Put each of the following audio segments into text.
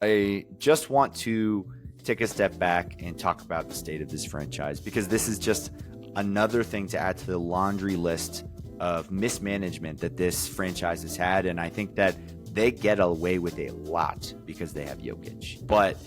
I just want to take a step back and talk about the state of this franchise, because this is just another thing to add to the laundry list of mismanagement that this franchise has had. And I think that they get away with a lot because they have Jokic, but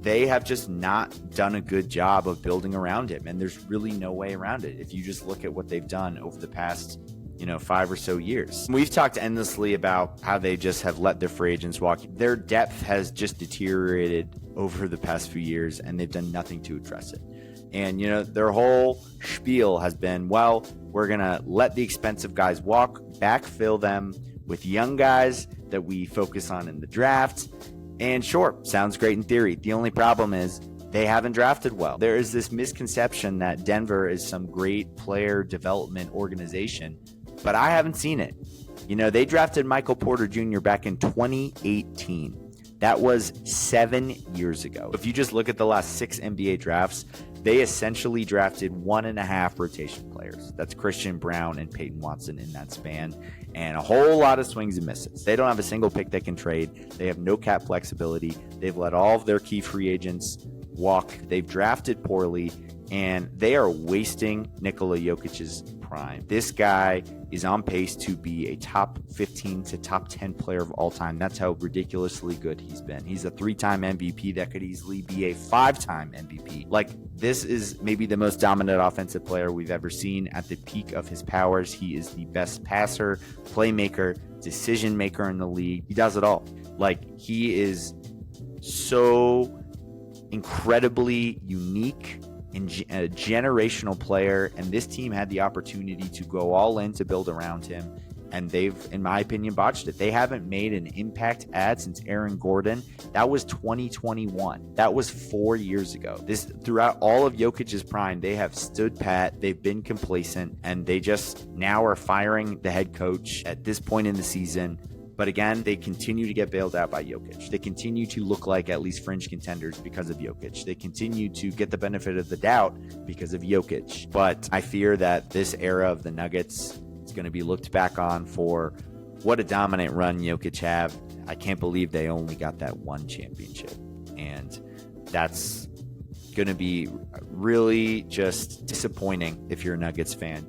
they have just not done a good job of building around him. And there's really no way around it if you just look at what they've done over the past 5 or so years. We've talked endlessly about how they just have let their free agents walk. Their depth has just deteriorated over the past few years, and they've done nothing to address it. And, their whole spiel has been, well, we're going to let the expensive guys walk, backfill them with young guys that we focus on in the draft. And sure, sounds great in theory. The only problem is they haven't drafted well. There is this misconception that Denver is some great player development organization, but I haven't seen it. They drafted Michael Porter Jr. back in 2018. That was 7 years ago. If you just look at the last 6 NBA drafts, they essentially drafted 1.5 rotation players. That's Christian Brown and Peyton Watson in that span, and a whole lot of swings and misses. They don't have a single pick they can trade. They have no cap flexibility. They've let all of their key free agents walk. They've drafted poorly, and they are wasting Nikola Jokic's prime. This guy is on pace to be a top 15 to top 10 player of all time. That's how ridiculously good he's been. He's a 3-time MVP that could easily be a 5-time MVP. This is maybe the most dominant offensive player we've ever seen at the peak of his powers. He is the best passer, playmaker, decision maker in the league. He does it all. He is so incredibly unique and a generational player, and this team had the opportunity to go all in to build around him, and they've, in my opinion, botched it. They haven't made an impact ad since Aaron Gordon. That was 2021. That was 4 years ago. Throughout all of Jokic's prime, they have stood pat, they've been complacent, and they just now are firing the head coach at this point in the season. But again, they continue to get bailed out by Jokic. They continue to look like at least fringe contenders because of Jokic. They continue to get the benefit of the doubt because of Jokic. But I fear that this era of the Nuggets is going to be looked back on for what a dominant run Jokic had. I can't believe they only got that one championship. And that's going to be really just disappointing if you're a Nuggets fan.